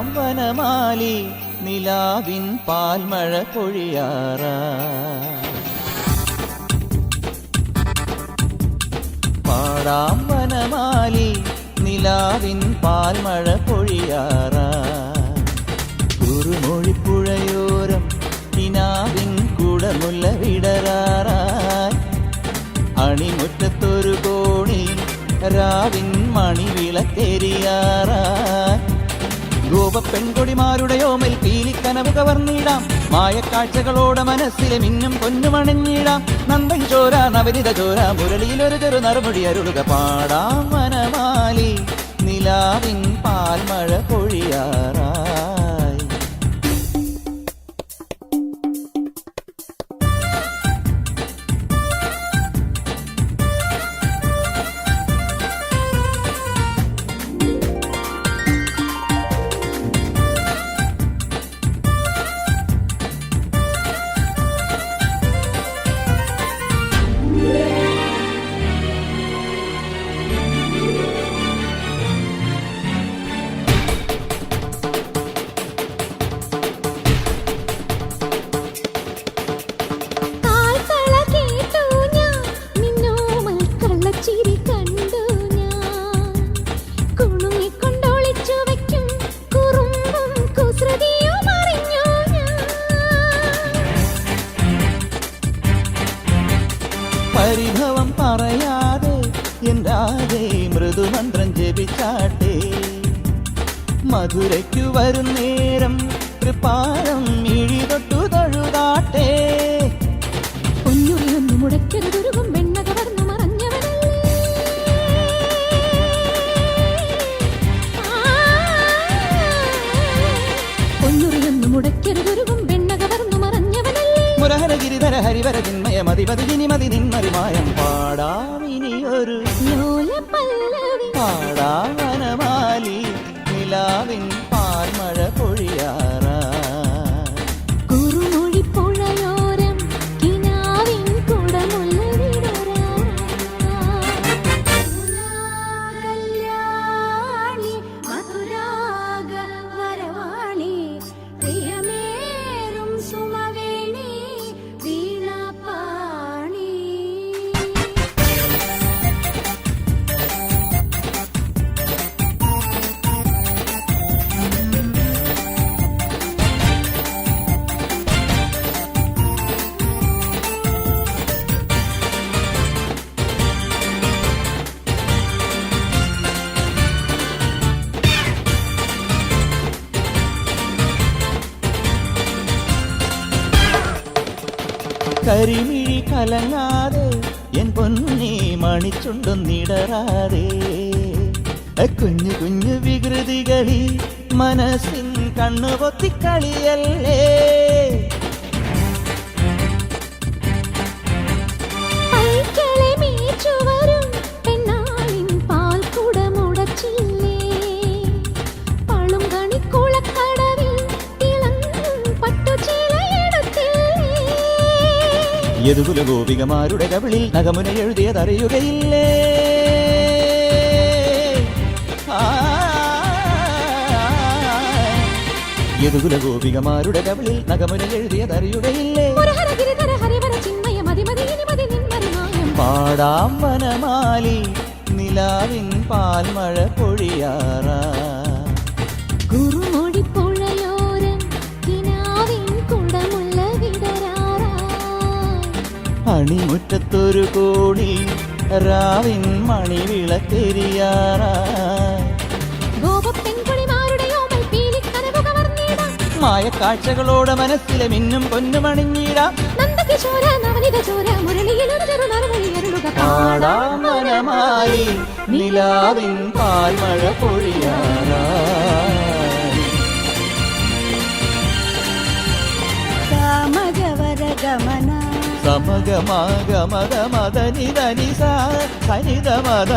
പാടാം വനമാലി നിലാവിൻ പാൽമഴ പൊഴിയാറാ. പാടാം വനമാലി നിലാവിൻ പാൽമഴ പൊഴിയാറാ. കുറുമൊഴിപ്പുഴയോരം കിനാവിൻ കുടമുല്ല വിടരാറായി. അണിമുറ്റത്തൊരു കോണി രാവിൻ മണിവിളക്കെരിയാറായി. ഗോപപ്പെൺകൊടിമാരുടെ ഓമൽ പീലിക്കനവ് കവർന്നിടാം. മായക്കാഴ്ചകളോടെ മനസ്സിലെ മിന്നും പൊന്നുമണഞ്ഞിടാം. നന്ദൻ ചോര നവനിത ചോര മുരളിയിലൊരു ചെറു നറുമുടി അരുളുക. പാടാം വനമാലി നിലാവിൻ പാൽമഴ പൊഴിയാറായി. പരിഭവം പറയാതെ എന്താതെ മൃദുമന്ത്രം ജപിച്ചാട്ടെ. മധുരയ്ക്കു വരും നേരം കൃപാരം മിഴി തൊട്ടു തൊഴുതാട്ടെ. പൊന്നുറിയൊന്നു മുടക്കരുതുരുകും വെണ്ണ കവർന്നു മറഞ്ഞവനല്ലേ. പൊന്നുറിയൊന്നു മുടക്കരുതുരുകും വെണ്ണ കവർന്നു മറഞ്ഞവനല്ലേ. മുരഹര ഗിരിധര ഹരിവര ചിന്മയ മതിപതി ജിനിമതി നിന്മറിമായം. പാടാമിനിയൊരു പാടാം വനമാലി നിലാവിൻ പാൽമഴ പൊഴിയാറാ. കുറുമൊഴിപ്പുഴയോരം കിനാവിൻ കുടമുല്ല വിടരാ. കല്യാണി മധുരാഗ വരവാണി പ്രിയമേറും സുമവേണി വീണാപാണി. കരിമിഴി കലങ്ങാതെ എൻ പൊന്നി മണിച്ചുണ്ടൊന്നിടറാതെ. കുഞ്ഞു കുഞ്ഞു വികൃതികളിൽ മനസ്സിൻ കണ്ണുപൊത്തിക്കളിയല്ലേ. യദുകുല ഗോപികമാരുടെ കവിളിൽ നഖമുന എഴുതിയതറിയുകയില്ലേ. യദുകുല ഗോപികമാരുടെ കവിളിൽ നഖമുന എഴുതിയതറിയുകയില്ലേ. പാടാം വനമാലി നിലാവിൻ പാൽമഴ പൊഴിയാറാ. അണിമുറ്റത്തൊരു കോണി രാവിൻ മണിവിളക്കെരിയാറായി. മായക്കാഴ്ചകളോടെ മനസ്സിലെ മിന്നും പൊന്നുമണിഞ്ഞിടാം. പാടാം വനമാലി നിലാവിൻ പാൽമഴ പൊഴിയാറായി. സമഗമന സമഗമഗമദ മദ നിദ നിസ സനിദ മദ.